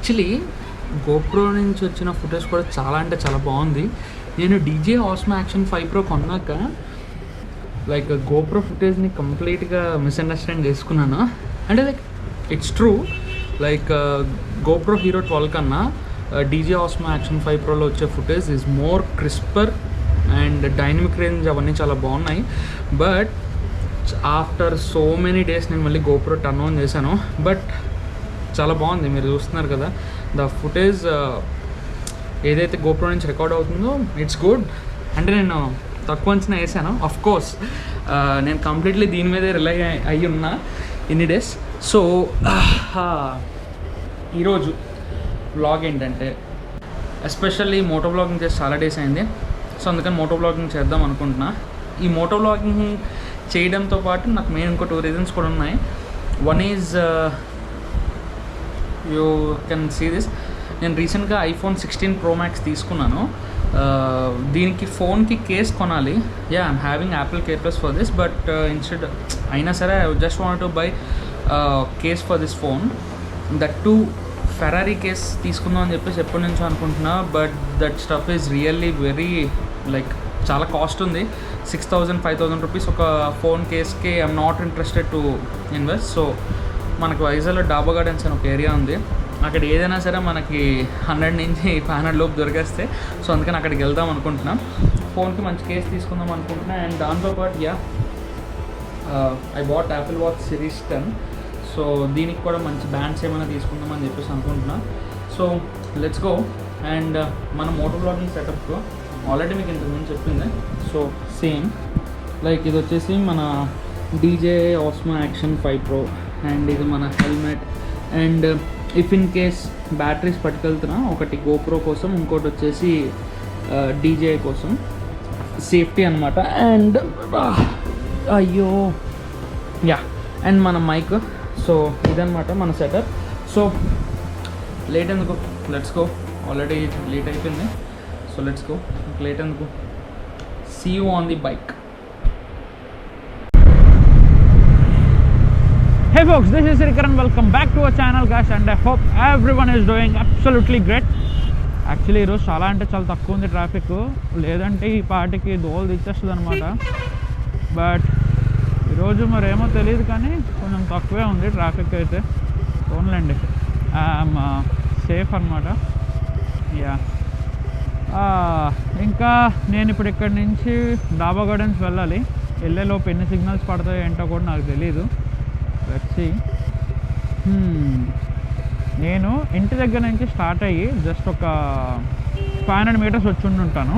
Actually GoPro నుంచి వచ్చిన footage కూడా చాలా అంటే చాలా బాగుంది. నేను డీజే ఆస్మో యాక్షన్ 5 Pro కొన్నాక లైక్ గోప్రో ఫుటేజ్ని కంప్లీట్గా మిస్అండర్స్టాండ్ చేసుకున్నాను. అంటే like it's true, like GoPro hero 12 కన్నా డీజే ఆస్మో యాక్షన్ 5 Proలో వచ్చే footage is more CRISPR and dynamic range అవన్నీ చాలా బాగున్నాయి. But after so many days నేను మళ్ళీ గోప్రో టర్న్ ఆన్ చేశాను. బట్ చాలా బాగుంది, మీరు చూస్తున్నారు కదా ద ఫుటేజ్ ఏదైతే గోప్రో నుంచి రికార్డ్ అవుతుందో ఇట్స్ గుడ్. అంటే నేను తక్కువ అంచనా వేసాను, ఆఫ్ కోర్స్ నేను కంప్లీట్లీ దీని మీదే రిలై అయ్యి ఉన్నా ఇన్ని డేస్. సో ఈరోజు వ్లాగ్ ఏంటంటే, ఎస్పెషల్లీ మోటో వ్లాగింగ్ చేసి చాలా డేస్ అయింది. సో అందుకని మోటో వ్లాగింగ్ చేద్దాం అనుకుంటున్నా. ఈ మోటో వ్లాగింగ్ చేయడంతో పాటు నాకు మెయిన్ ఇంకో 2 రీజన్స్ కూడా ఉన్నాయి. One is you can see this, నేను రీసెంట్గా iPhone 16 Pro Max తీసుకున్నాను. దీనికి ఫోన్కి కేస్ కొనాలి. I'm having Apple care plus for this, but instead అయినా సరే I just want to buy case for this phone. That to Ferrari case తీసుకుందాం అని చెప్పేసి ఎప్పటి నుంచో అనుకుంటున్నా. But that stuff is really very like చాలా కాస్ట్ ఉంది. 6,000-5,000 రూపీస్ ఒక ఫోన్ కేస్కి. I'm not interested to invest. So మనకు వైజాగ్లో డాబా గార్డెన్స్ అని ఒక ఏరియా ఉంది, అక్కడ ఏదైనా సరే మనకి 100 నుంచి 500 లోపు దొరికేస్తే. సో అందుకని అక్కడికి వెళ్దాం అనుకుంటున్నాం. ఫోన్కి మంచి కేస్ తీసుకుందాం అనుకుంటున్నా. అండ్ దాంతోపాటు I bought Apple watch series 10. So దీనికి కూడా మంచి బ్యాండ్స్ ఏమైనా తీసుకుందాం అని చెప్పేసి అనుకుంటున్నా. So let's go. అండ్ మన మోటో వ్లాగింగ్ సెటప్లో ఆల్రెడీ మీకు ఇంతకుముందు చెప్పింది. సో సేమ్ లైక్ ఇది వచ్చేసి మన DJI Osmo action 5 Pro and ఇది మన helmet. And if in case batteries పట్టుకెళ్తున్నా, ఒకటి గోప్రో కోసం, ఇంకోటి వచ్చేసి డీజే కోసం, సేఫ్టీ అనమాట. అండ్ అయ్యో అండ్ మన మైక్. సో ఇదనమాట మన సెటప్. సో లేట్ ఎందుకు, లెట్స్ గో. ఆల్రెడీ లేట్ అయిపోయింది. So let's go. లేట్ ఎందుకు, see you on the bike. Hey folks, this is Srikaran. Welcome back to our channel guys, and I hope everyone is doing absolutely great. Actually ఈరోజు చాలా అంటే చాలా తక్కువ ఉంది traffic, లేదంటే ఈ పాటికి దోలు తెచ్చేస్తుంది అనమాట. బట్ ఈరోజు మరేమో తెలియదు కానీ కొంచెం తక్కువే ఉంది ట్రాఫిక్ అయితే. ఓన్లండి ఐఎమ్ సేఫ్ అనమాట. ఇంకా నేను ఇప్పుడు ఇక్కడి నుంచి డాబా గార్డెన్స్ వెళ్ళాలి. వెళ్ళేలోపు ఎన్ని సిగ్నల్స్ పడతాయో ఏంటో కూడా నాకు తెలీదు. వచ్చి నేను ఇంటి దగ్గర నుంచి స్టార్ట్ అయ్యి జస్ట్ ఒక 500 మీటర్స్ వచ్చి ఉంటాను.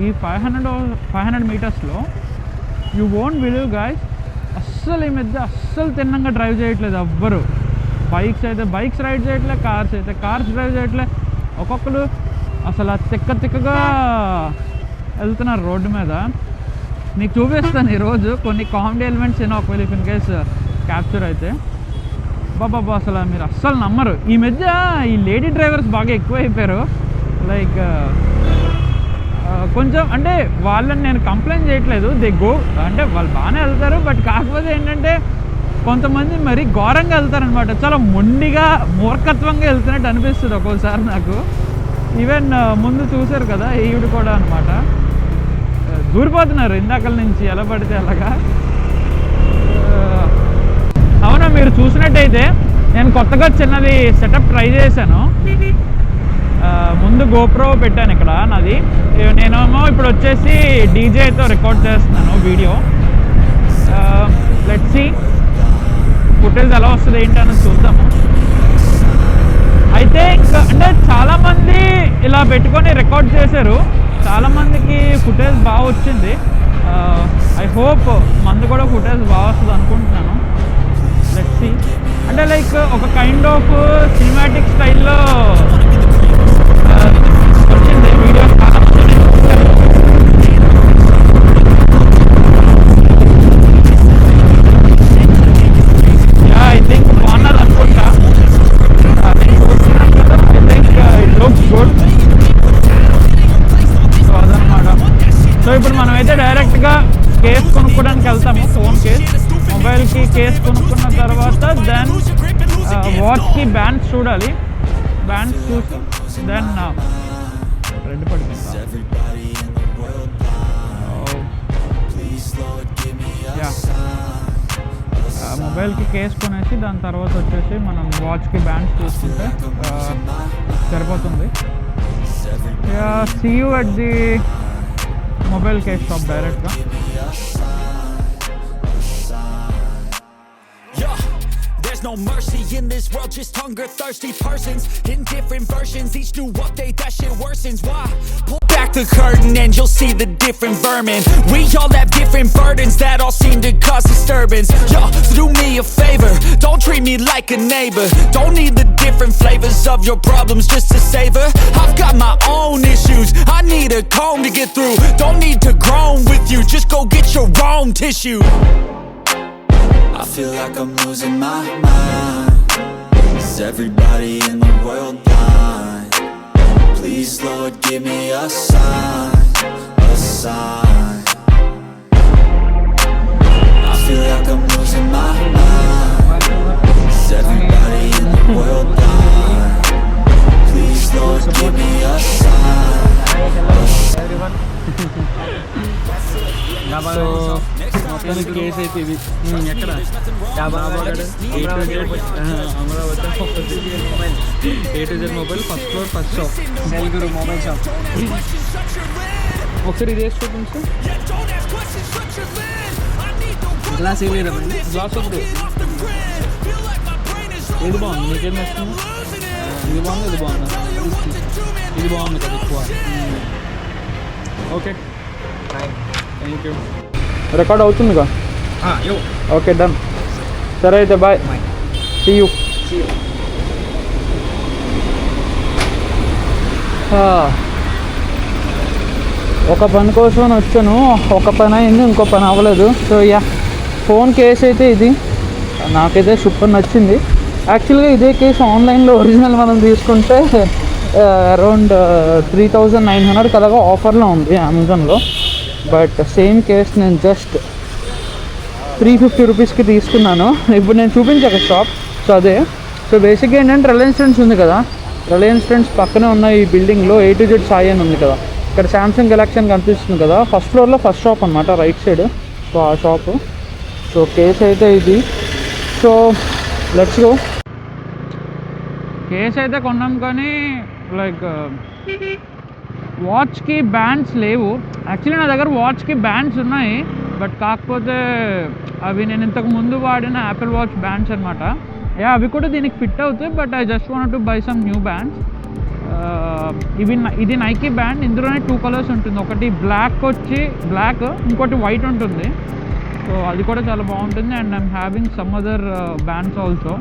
ఈ 500 మీటర్స్లో యూ వోంట్ బిలీవ్ గాయ్స్, అస్సలు ఈ మధ్య అస్సలు తిన్నంగా డ్రైవ్ చేయట్లేదు ఎవ్వరు. బైక్స్ అయితే బైక్స్ రైడ్ చేయట్లే, కార్స్ అయితే కార్స్ డ్రైవ్ చేయట్లే. ఒక్కొక్కరు అసలు తిక్కగా వెళ్తున్నారు రోడ్డు మీద. మీకు చూపిస్తాను ఈరోజు కొన్ని కామెడీ ఎలిమెంట్స్ ఏమో, ఒకవేళ ఇన్ కేస్ క్యాప్చర్ అయితే. బాబా అసలు మీరు అస్సలు నమ్మరు, ఈ మధ్య ఈ లేడీ డ్రైవర్స్ బాగా ఎక్కువ అయిపోయారు. లైక్ కొంచెం అంటే వాళ్ళని నేను కంప్లైంట్ చేయట్లేదు, దే గో అంటే వాళ్ళు బాగానే వెళ్తారు. బట్ కాకపోతే ఏంటంటే కొంతమంది మరీ ఘోరంగా వెళ్తారనమాట. చాలా మొండిగా మూర్ఖత్వంగా వెళ్తున్నట్టు అనిపిస్తుంది ఒక్కోసారి నాకు. ఈవెన్ ముందు చూశారు కదా ఈవిడ కూడా అనమాట, దూరిపోతున్నారు ఇందాకల నుంచి ఎలా పడితే అలాగా. అవునా, మీరు చూసినట్టయితే నేను కొత్తగా చిన్నది సెటప్ ట్రై చేశాను. ముందు గోప్రో పెట్టాను ఇక్కడ నాది. నేనేమో ఇప్పుడు వచ్చేసి డీజేతో రికార్డ్ చేస్తున్నాను వీడియో. లెట్స్ సీ ఫుటేజ్ ఎలా వస్తుంది ఏంటని చూద్దాము. అయితే ఇంకా అంటే చాలామంది ఇలా పెట్టుకొని రికార్డ్ చేశారు, చాలామందికి ఫుటేజ్ బాగా వచ్చింది. ఐ హోప్ మంది కూడా ఫుటేజ్ బాగా వస్తుంది అనుకుంటున్నాను. Let's see. అంటే లైక్ ఒక కైండ్ ఆఫ్ సినిమాటిక్ స్టైల్లో వచ్చింది వీడియో. ఐ థింక్ బాగున్నది అనుకుంటా. I think it looks good. So అదనమాట. సో ఇప్పుడు మనమైతే డైరెక్ట్గా కేస్ కొనుక్కోవడానికి వెళ్తాము. ఫోన్ కేస్, మొబైల్కి కేస్ కొనుక్కున్న తర్వాత దెన్ వాచ్కి బ్యాండ్స్ చూడాలి. బ్యాండ్స్ చూసి దెన్ రెండు పడిపోయింది. మొబైల్కి కేస్ కొనేసి దాని తర్వాత వచ్చేసి మనం వాచ్కి బ్యాండ్స్ చూసుకుంటే సరిపోతుంది. See you at the mobile case shop డైరెక్ట్గా. No mercy in this world, just hunger thirsty persons in different versions, each new update that shit worsens. Why? Pull back the curtain and you'll see the different vermin. We all have different burdens that all seem to cause disturbance. Yo, do me a favor, don't treat me like a neighbor. Don't need the different flavors of your problems just to savor. I've got my own issues, I need a comb to get through. Don't need to groan with you, just go get your own tissue. I feel like I'm losing my mind. Is everybody in the world blind? Please Lord, give me a sign, a sign. I feel like I'm losing my mind. Is everybody in the world blind? Please Lord, give me a sign, everyone. మొత్తానికి case అయితే ఇది ఎక్కడ Amaravati A to Z mobile first floor first shop సెల్గురు mobile shop. ఒకసారి ఇది వేసి చూపించు. Glass ఏమి గ్లాస్ వద్దు. ఏది బాగుంది నీకేం నచ్చింది? ఇది బాగుంది ఇది బాగుంది ఇది బాగుంది కదా ఎక్కువ. Okay thank you. రికార్డ్ అవుతుందిగా? Okay done. సరే అయితే బాయ్. See you. ఒక పని కోసం వచ్చాను, ఒక పని అయింది ఇంకో పని అవ్వలేదు. సో ఫోన్ కేస్ అయితే ఇది నాకైతే సూపర్ నచ్చింది. యాక్చువల్గా ఇదే కేసు ఆన్లైన్లో ఒరిజినల్ మనం తీసుకుంటే అరౌండ్ 3900 అలాగా ఆఫర్లో ఉంది అమెజాన్లో. బట్ సేమ్ కేస్ నేను జస్ట్ 350 రూపీస్కి తీసుకున్నాను. ఇప్పుడు నేను చూపించాక షాప్. సో అదే. సో బేసిక్గా ఏంటంటే రిలయన్స్ ట్రెండ్స్ ఉంది కదా, రిలయన్స్ ట్రెండ్స్ పక్కనే ఉన్న ఈ బిల్డింగ్లో A to Z సాయి అని ఉంది కదా, ఇక్కడ శాంసంగ్ గెలాక్సీ అని కనిపిస్తుంది కదా, ఫస్ట్ ఫ్లోర్లో ఫస్ట్ షాప్ అనమాట, రైట్ సైడ్. సో ఆ షాపు. సో కేస్ అయితే ఇది. So let's go. కేస్ అయితే కొన్నాం కానీ లైక్ వాచ్కి బ్యాండ్స్ లేవు. యాక్చువల్లీ నా దగ్గర వాచ్కి బ్యాండ్స్ ఉన్నాయి, బట్ కాకపోతే అవి నేను ఇంతకు ముందు వాడిన యాపిల్ వాచ్ బ్యాండ్స్ అనమాట. అవి కూడా దీనికి ఫిట్ అవుతాయి, but I just want to by some new bands. ఇది నైకీ బ్యాండ్. ఇందులోనే 2 కలర్స్ ఉంటుంది, ఒకటి బ్లాక్ వచ్చి బ్లాక్, ఇంకోటి వైట్ ఉంటుంది. సో అది కూడా చాలా బాగుంటుంది. And I'm having some other bands also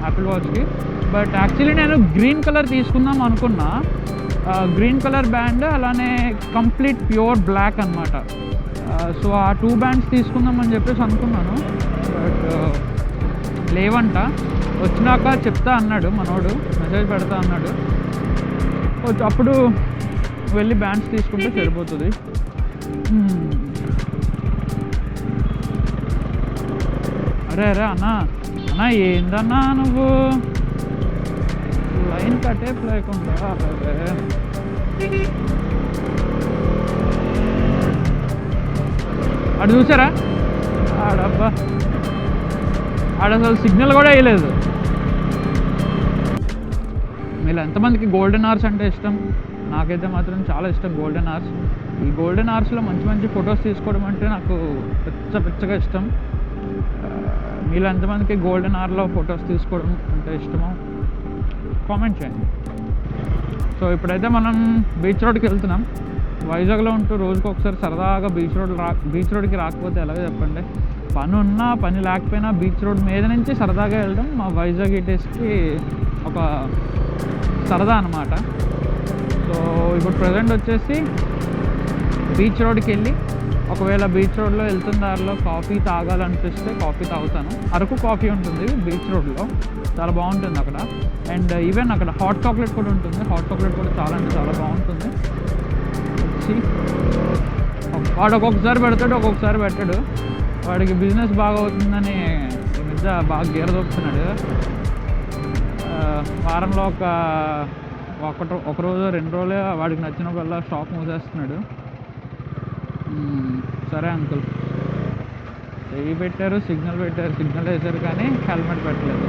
Apple వాచ్కి. బట్ యాక్చువల్లీ నేను గ్రీన్ కలర్ తీసుకుందాం అనుకున్నా, గ్రీన్ కలర్ బ్యాండ్, అలానే కంప్లీట్ ప్యూర్ బ్లాక్ అనమాట. సో ఆ 2 బ్యాండ్స్ తీసుకుందామని చెప్పేసి అనుకున్నాను, బట్ లేవంట. వచ్చినాక చెప్తా అన్నాడు మనోడు, మెసేజ్ పెడతా అన్నాడు. అప్పుడు వెళ్ళి బ్యాండ్స్ తీసుకుంటే సరిపోతుంది. అరే అన్నా ఏందన్నా నువ్వు లైన్ కట్టేపు లేకుండా? అటు చూసారా ఆడబ్బా, ఆడ అసలు సిగ్నల్ కూడా వేయలేదు. మీరు ఎంతమందికి గోల్డెన్ అవర్స్ అంటే ఇష్టం? నాకైతే మాత్రం చాలా ఇష్టం గోల్డెన్ అవర్స్. ఈ గోల్డెన్ అవర్స్లో మంచి మంచి ఫొటోస్ తీసుకోవడం అంటే నాకు పిచ్చగా ఇష్టం. మీరు ఎంతమందికి గోల్డెన్ అవర్లో ఫొటోస్ తీసుకోవడం అంటే ఇష్టమో కామెంట్ చేయండి. సో ఇప్పుడైతే మనం బీచ్ రోడ్కి వెళ్తున్నాం. వైజాగ్లో ఉంటూ రోజుకి ఒకసారి సరదాగా బీచ్ రోడ్కి రాకపోతే ఎలాగో చెప్పండి. పని ఉన్నా పని లేకపోయినా బీచ్ రోడ్ మీద నుంచి సరదాగా వెళ్ళడం మా వైజాగ్ ఈటేస్కి ఒక సరదా అన్నమాట. సో ఇప్పుడు ప్రజెంట్ వచ్చేసి బీచ్ రోడ్కి వెళ్ళి, ఒకవేళ బీచ్ రోడ్లో వెళ్తున్న దారిలో కాఫీ తాగాలనిపిస్తే కాఫీ తాగుతాను. అరకు కాఫీ ఉంటుంది బీచ్ రోడ్లో, చాలా బాగుంటుంది అక్కడ. అండ్ ఈవెన్ అక్కడ హాట్ చాక్లెట్ కూడా ఉంటుంది. హాట్ చాక్లెట్ కూడా చాలా అంటే చాలా బాగుంటుంది. వచ్చి వాడు ఒక్కొక్కసారి పెడతాడు, ఒక్కొక్కసారి పెట్టాడు. వాడికి బిజినెస్ బాగా అవుతుందని ఈ మధ్య బాగా గేర దొక్కుతున్నాడు. వారంలో ఒక రోజు 2 రోజులే వాడికి నచ్చినప్పుడల్లా షాప్ మూసేస్తున్నాడు. సరే అంకుల్, చెయ్యి పెట్టారు, సిగ్నల్ వేశారు కానీ హెల్మెట్ పెట్టలేదు.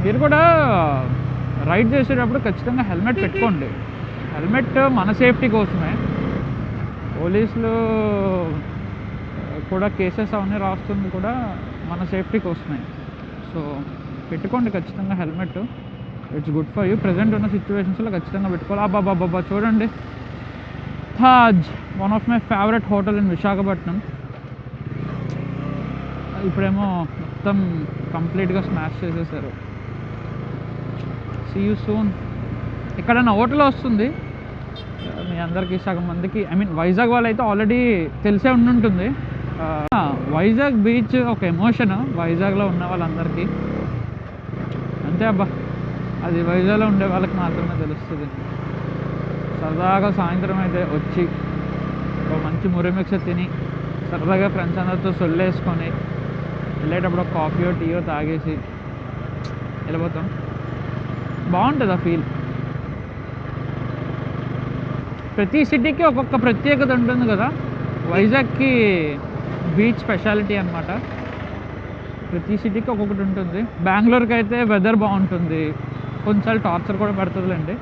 మీరు కూడా రైడ్ చేసేటప్పుడు ఖచ్చితంగా హెల్మెట్ పెట్టుకోండి. హెల్మెట్ మన సేఫ్టీ కోసమే. పోలీసులు కూడా కేసెస్ అవన్నీ రాస్తుంది కూడా మన సేఫ్టీ కోసమే. సో పెట్టుకోండి ఖచ్చితంగా helmet. It's good for you. Present ఉన్న సిచ్యువేషన్స్లో ఖచ్చితంగా పెట్టుకోవాలి. అబ్బాబ్బాబ్బా చూడండి, Taj, one of my favourite hotel in Visakhapatnam. ఇప్పుడేమో మొత్తం కంప్లీట్గా స్మాష్ చేసేసారు. See you soon. ఎక్కడన్నా హోటల్ వస్తుంది మీ అందరికీ, సగం మందికి, ఐ మీన్ వైజాగ్ వాళ్ళు అయితే ఆల్రెడీ తెలిసే ఉండుంటుంది. వైజాగ్ బీచ్ ఒక ఎమోషన్ వైజాగ్లో ఉన్న వాళ్ళందరికీ. అంతే అబ్బా, అది వైజాగ్లో ఉండే వాళ్ళకి మాత్రమే తెలుస్తుంది. సరదాగా సాయంత్రం అయితే వచ్చి ఒక మంచి మురిమిక్స తిని సరదాగా ఫ్రెండ్స్ అందరితో సొల్లేసుకొని వెళ్ళేటప్పుడు ఒక కాఫీయో టీయో తాగేసి వెళ్ళిపోతాం. బాగుంటుంది ఆ ఫీల్. ప్రతి సిటీకి ఒక్కొక్క ప్రత్యేకత ఉంటుంది కదా. వైజాగ్కి బీచ్ స్పెషాలిటీ అనమాట. ప్రతి సిటీకి ఒక్కొక్కటి ఉంటుంది. బెంగళూరుకి అయితే వెదర్ బాగుంటుంది, కొంచెం టార్చర్ కూడా పడుతుందిలేండి.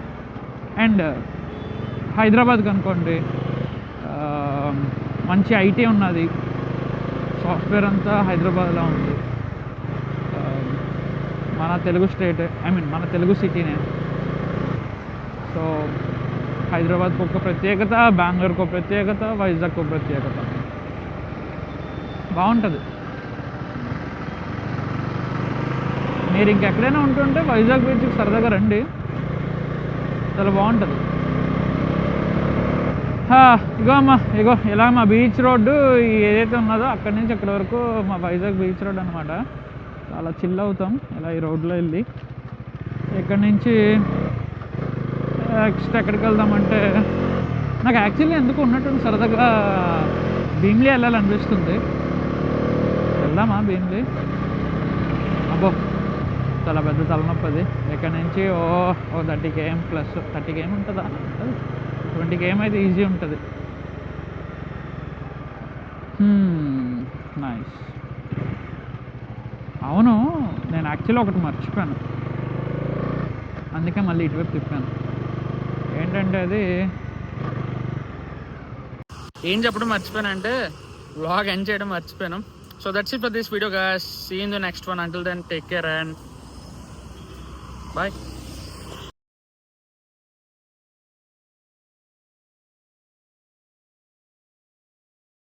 అండ్ హైదరాబాద్కి అనుకోండి, మంచి ఐటీ ఉన్నది, సాఫ్ట్వేర్ అంతా హైదరాబాద్లో ఉంది. మన తెలుగు స్టేట్, ఐ మీన్ మన తెలుగు సిటీనే. సో హైదరాబాద్కి ఒక ప్రత్యేకత, బెంగళూరుకు ఒక ప్రత్యేకత, వైజాగ్కి ఒక ప్రత్యేకత. బాగుంటుంది. మీరు ఇంకెక్కడైనా ఉంటుంటే వైజాగ్ బీచ్కి సరదాగా రండి, చాలా బాగుంటుంది. ఇగో అమ్మా, ఇగో ఇలా మా బీచ్ రోడ్డు ఏదైతే ఉన్నదో అక్కడి నుంచి అక్కడి వరకు మా వైజాగ్ బీచ్ రోడ్ అనమాట. చాలా చిల్ అవుతాం ఇలా ఈ రోడ్లో వెళ్ళి. ఇక్కడి నుంచి నెక్స్ట్ ఎక్కడికి వెళ్దామంటే, నాకు యాక్చువల్లీ ఎందుకు ఉన్నట్టు సరదాగా భీమిలి వెళ్ళాలనిపిస్తుంది. వెళ్దామా భీమిలి? అబ్బో చాలా పెద్ద తలనొప్పి అది. ఇక్కడ నుంచి ఓ 30 km ప్లస్ 30 km ఉంటుందా? 20 km అయితే ఈజీ ఉంటుంది. నైస్. అవును, నేను యాక్చువల్లీ ఒకటి మర్చిపోయాను, అందుకే మళ్ళీ ఇటువైపు తిప్పాను. ఏంటంటే అది ఏం చెప్పడం మర్చిపోయానంటే వ్లాగ్ ఎండ్ చేయడం మర్చిపోయాను. So that's it for this video guys. See in the next one. Until then take care and bye.